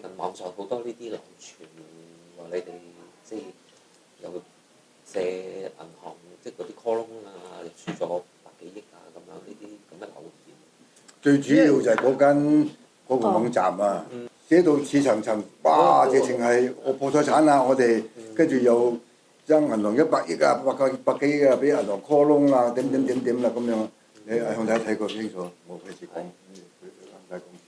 近網上好多呢啲流傳話你哋即係有借銀行即係嗰啲 call loan 啊，輸咗百幾億啊咁樣呢啲咁嘅流言。最主要就係嗰個網站啊，寫到似層層，哇！直情係我破咗產啦，我哋跟住又將銀行100億啊、百幾億啊，俾銀行 call loan 啊，點啦咁樣。你向仔睇過清楚，我費事講，向仔講先。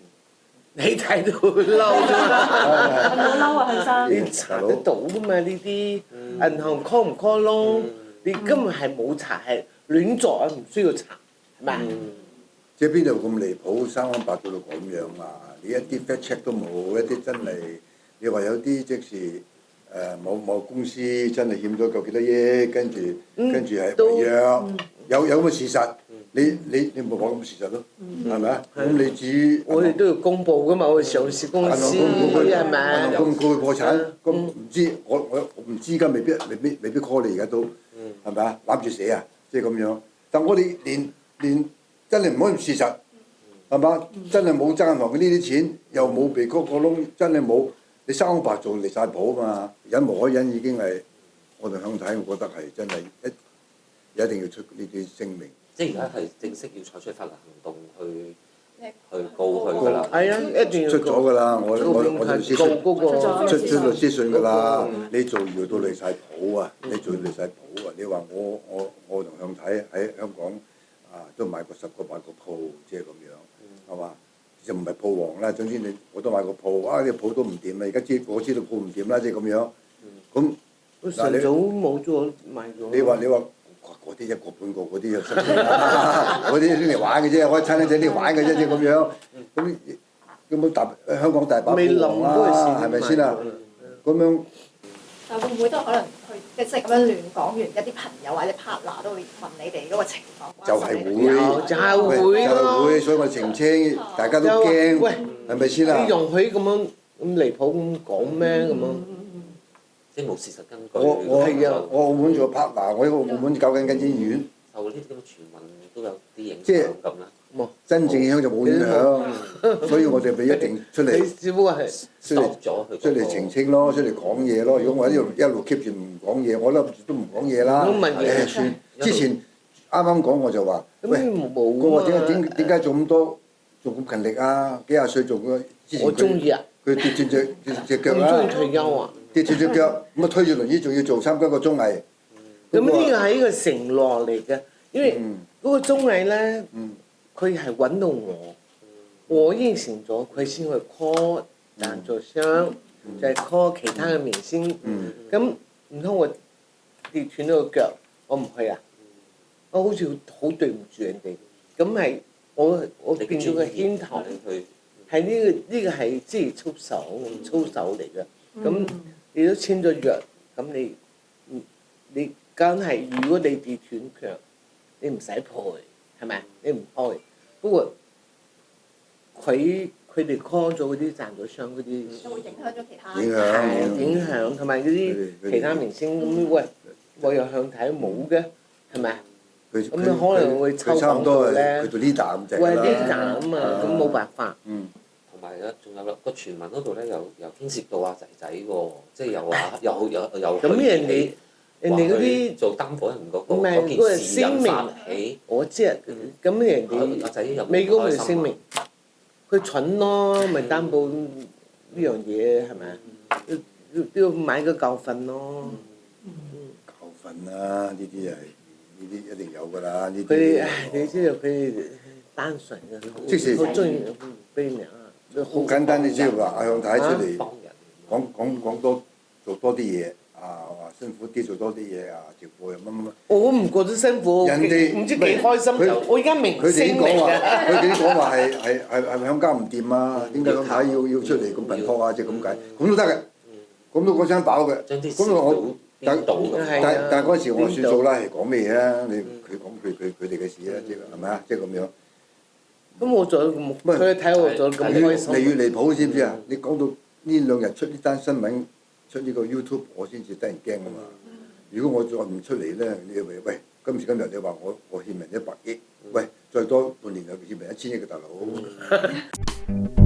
你睇到嬲啫嘛？係咪好嬲啊，許生？你查得到噶嘛？呢啲銀行 call 唔 call loan，你根本係冇查，係亂作啊，唔需要查，係咪？即係邊度咁離譜，生安白做到咁樣啊！你一啲 fact check 都冇，一啲真係你話有啲即是某公司真係欠咗夠幾多億，跟住係違約，有咁嘅事實，你冇講咁嘅事實咯，係咪啊？咁你至我哋都要公佈噶嘛，我哋上市公司係咪？銀行公佈會破產，咁唔知我唔知㗎，未必 call 你而家都係咪啊？攬住寫啊，即係咁樣。但我哋連真係唔可以事實，係嘛？真係冇爭銀行嘅呢啲錢，又冇被嗰個窿，真係冇。你生安白做離晒譜啊嘛！忍無可忍已經係我哋向睇，我覺得係真係一定要出呢啲聲明。即係而家係正式要採取法律行動去告佢㗎啦。係啊，一定要出咗㗎啦！我律師信告嗰個出律師信㗎啦！你做謠到離晒譜啊！你做離晒譜啊！你話我同向睇喺香港都買過10個8個鋪，即係咁樣，係嘛？就唔係鋪王啦，總之我都買過鋪，啲鋪都唔掂啊！而家我知道鋪唔掂啦，即係咁樣。咁嗱你早冇咗買咗。你話嗰啲1個半個嗰啲又實嗰啲先嚟玩嘅啫，我親仔啲玩嘅啫，即係咁樣。咁冇香港大把鋪王啦，係咪先啊？咁樣。但會唔會都可能佢即係咁樣亂講完，一啲朋友或者 partner 都會問你哋嗰個情況？就係會，就係會，所以我澄清，大家都驚，係咪先啊？你容許咁離譜咁講咩咁樣？即係冇事實根據。我澳門做 partner，我喺澳門搞緊間醫院。受呢啲咁嘅傳聞都有啲影即係響咁啦。真正影響就冇影響，所以我哋咪一定出嚟。只不過係出嚟澄清咯，出嚟講嘢咯。如果我一路 keep 住唔講嘢，我諗都唔講嘢啦。算之前啱啱講我就話，喂，個個點解做咁多，做咁勤力啊？幾廿歲做嘅，之前我中意啊！佢跌斷隻腳啦，中意退休啊！跌斷隻腳，咁啊推住輪椅仲要做參加個綜藝。咁呢個係一個承諾嚟嘅，因為嗰個綜藝咧，佢係揾到我應承咗佢先去 call 贊助商，就係 call 其他嘅明星。咁唔通我跌斷咗個腳，我唔去啊？我好似好對唔住人哋。咁係我變咗個牽頭，係呢個係即係操守嚟嘅。咁你都簽咗約，咁你梗係如果你跌斷腳，你唔使賠，係咪？你唔賠。不過佢哋 call 咗嗰啲贊助商嗰啲，就會影響咗其他。影響同埋嗰啲其他明星咁，喂，我又向睇冇嘅，係咪？咁可能會抽廣告咧。佢做 leader 咁滯啦。喂，leader 啊嘛，咁冇辦法。同埋咧，仲有個傳聞嗰度咧，又牽涉到仔仔喎，即係又話又咁人哋嗰啲做擔保人嗰件事引發起，我知啊。咁人哋美國咪聲明，佢蠢咯，咪擔保呢樣嘢係咪？都要買個教訓咯。教訓啦，呢啲一定有㗎啦，呢啲。佢哋你知道佢哋單純嘅，即係好中意悲名啊！好簡單，你只要話阿向太出嚟講多做多啲嘢。話辛苦啲做多啲嘢啊，直播又乜。我唔覺得辛苦，人哋唔知幾開心。我而家明星嚟嘅。佢哋講話係咪鄉家唔掂啊？點解向太要出嚟咁頻撲啊？即係咁解，咁都得嘅，咁都嗰餐飽嘅。咁我但係嗰陣時我算數啦，係講咩嘢啊？佢講佢哋嘅事啦，即係係咪啊？即係咁樣。咁我做咁，佢睇我做咁開心。你越離譜知唔知啊？你講到呢2日出呢單新聞。出呢個 YouTube 我先至得人驚啊嘛！如果我再唔出嚟咧，你以為喂今時今日你話我欠人100億，喂再多半年就欠人1000億嘅大佬。